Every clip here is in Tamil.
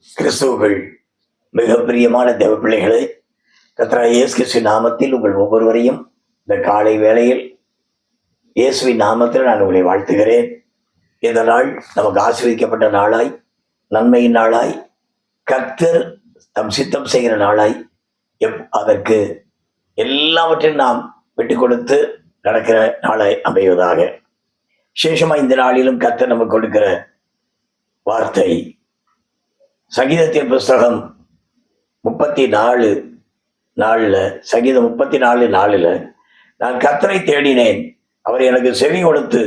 கிறிஸ்துவுக்குள் மிக பிரியமான தேவ பிள்ளைகளே, கர்த்தராகிய இயேசு கிறிஸ்துவின் நாமத்தில் உங்கள் ஒவ்வொருவரையும் இந்த காலை வேளையில் இயேசுவின் நாமத்தில் நான் உங்களை வாழ்த்துகிறேன். இந்த நாள் நமக்கு ஆசீர்வதிக்கப்பட்ட நாளாய், நன்மையின் நாளாய், கர்த்தர் தம் சித்தம் செய்கிற நாளாய், அதற்கு எல்லாவற்றையும் நாம் விட்டு கொடுத்து நடக்கிற நாளாய் அமைவதாக. விசேஷமா இந்த நாளிலும் கர்த்தர் நமக்கு கொடுக்கிற வார்த்தை சங்கீதத்தின் புஸ்தகம் 34:4 சங்கீதம் 34:4 நான் கர்த்தரை தேடினேன், அவர் எனக்கு செவி கொடுத்து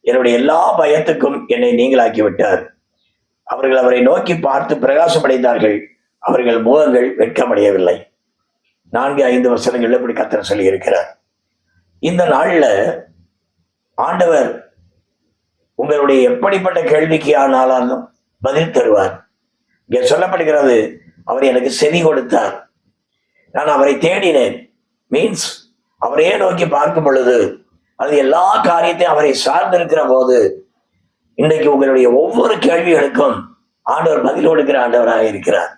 என்னுடைய எல்லா பயத்துக்கும் என்னை நீங்களாக்கி விட்டார். அவர்கள் அவரை நோக்கி பார்த்து பிரகாசமடைந்தார்கள், அவர்கள் முகங்கள் வெட்கமடையவில்லை. 4-5 வசனங்கள் இப்படி கர்த்தர் சொல்லி இருக்கிறார். இந்த நாள்ல ஆண்டவர் உங்களுடைய எப்படிப்பட்ட கேள்விக்கு ஆனாலும் பதில் தருவார். இங்கே சொல்லப்படுகிறது, அவர் எனக்கு செவி கொடுத்தார், நான் அவரை தேடினேன். மீன்ஸ் அவரையே நோக்கி பார்க்கும் பொழுது, அது எல்லா காரியத்தையும் அவரை சார்ந்திருக்கிற போது, இன்றைக்கு உங்களுடைய ஒவ்வொரு கேள்விகளுக்கும் ஆண்டவர் பதில் கொடுக்கிற ஆண்டவராக இருக்கிறார்.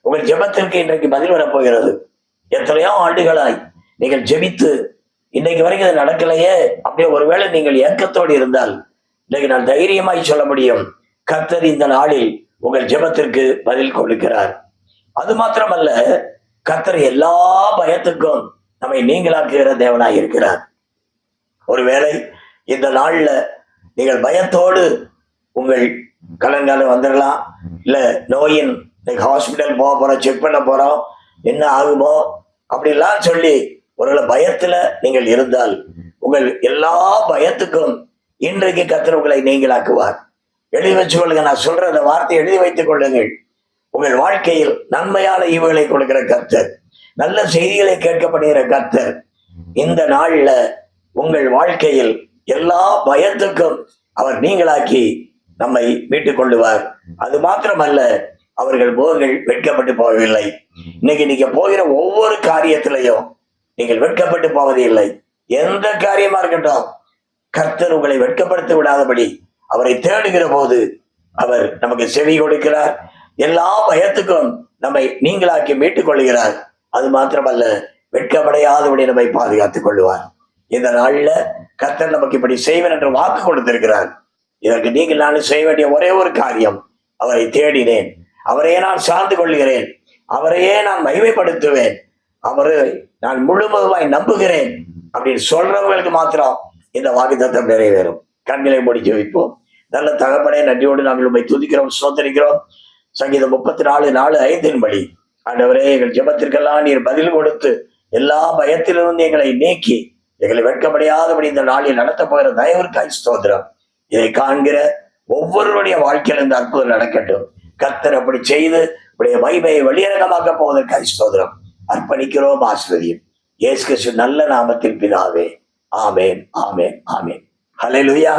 உங்கள் ஜெபத்திற்கு இன்றைக்கு பதில் வரப்போகிறது. எத்தனையோ ஆண்டுகளாய் நீங்கள் ஜெபித்து இன்னைக்கு வரைக்கும் அது நடக்கலையே, அப்படியே ஒருவேளை நீங்கள் ஏக்கத்தோடு இருந்தால் இன்றைக்கு நான் தைரியமாய் சொல்ல முடியும், கர்த்தர் இந்த நாளில் உங்கள் ஜெபத்திற்கு பதில் கொடுக்கிறார். அது மாத்திரமல்ல, கர்த்தர் எல்லா பயத்துக்கும் நம்மை நீங்களாக்குகிற தேவனாய் இருக்கிறார். ஒருவேளை இந்த நாள்ல நீங்கள் பயத்தோடு உங்கள் கலங்காலம் வந்துடலாம், இல்ல நோயின் ஹாஸ்பிட்டல் போக போறோம், செக் பண்ண போறோம், என்ன ஆகுமோ அப்படிலாம் சொல்லி ஒருவேளை பயத்துல நீங்கள் இருந்தால், உங்கள் எல்லா பயத்துக்கும் இன்றைக்கு கர்த்தர் உங்களை நீங்களாக்குவார். எழுதி வச்சு கொள்ளுங்க. நான் சொல்ற அந்த வார்த்தையை எழுதி வைத்துக் கொள்ளுங்கள். உங்கள் வாழ்க்கையில் நன்மையான ஈவுகளை கொடுக்கிற கர்த்தர், நல்ல செய்திகளை கேட்கப்படுகிற கர்த்தர் இந்த நாள்ல உங்கள் வாழ்க்கையில் எல்லா பயத்துக்கும் அவர் நீங்களாக்கி நம்மை மீட்டுக் கொள்ளுவார். அது மாத்திரமல்ல, அவர்கள் முகங்கள் வெட்கப்பட்டு போகவில்லை. இன்னைக்கு நீங்க போகிற ஒவ்வொரு காரியத்திலையும் நீங்கள் வெட்கப்பட்டு போவதே இல்லை. எந்த காரியமா இருக்கட்டும், கர்த்தர் உங்களை வெட்கப்படுத்த விடாதபடி அவரை தேடுகிற போது அவர் நமக்கு செவி கொடுக்கிறார். எல்லா பயத்துக்கும் நம்மை நீங்களாக்கி மீட்டுக் கொள்கிறார். அது மாத்திரமல்ல, வெட்கப்படையாதபடி நம்மை பாதுகாத்துக் கொள்வார். இந்த நாள்ல கர்த்தர் நமக்கு இப்படி செய்வேன் என்று வாக்கு கொடுத்திருக்கிறார். இதற்கு நீங்கள் நான் செய்ய வேண்டிய ஒரே ஒரு காரியம், அவரை தேடினேன், அவரையே நான் சார்ந்து கொள்கிறேன், அவரையே நான் மகிமைப்படுத்துவேன், அவரை நான் முழுவதுமாய் நம்புகிறேன் அப்படின்னு சொல்றவங்களுக்கு மாத்திரம் இந்த வாக்குத்தத்தம் நிறைவேறும். கண்களை முடிச்சு வைப்போம். நல்ல தகப்பனே, நன்றியோடு நாங்கள் உண்மை துதிக்கிறோம், சோதரிக்கிறோம். சங்கீதம் 34:4-5 படி ஆண்டவரே, எங்கள் ஜெபத்திற்கெல்லாம் நீர் பதில் கொடுத்து எல்லா பயத்திலிருந்து எங்களை நீக்கி எங்களை வெட்கப்படையாதபடி இந்த நாளில் நடத்த போகிற தயவிற்காய் ஸ்தோத்திரம். இதை காண்கிற ஒவ்வொருவருடைய வாழ்க்கையில் இந்த அற்புதம் நடக்கட்டும். கர்த்தர் அப்படி செய்து உடைய மகிமையை வெளியரங்கமாக்க போவதற்காய் ஸ்தோத்திரம். அர்ப்பணிக்கிறோம், ஆசீர்வதியும். இயேசு கிறிஸ்து நல்ல நாமத்தில் பிதாவே, ஆமேன், ஆமேன், ஆமேன். ஹல்லேலூயா.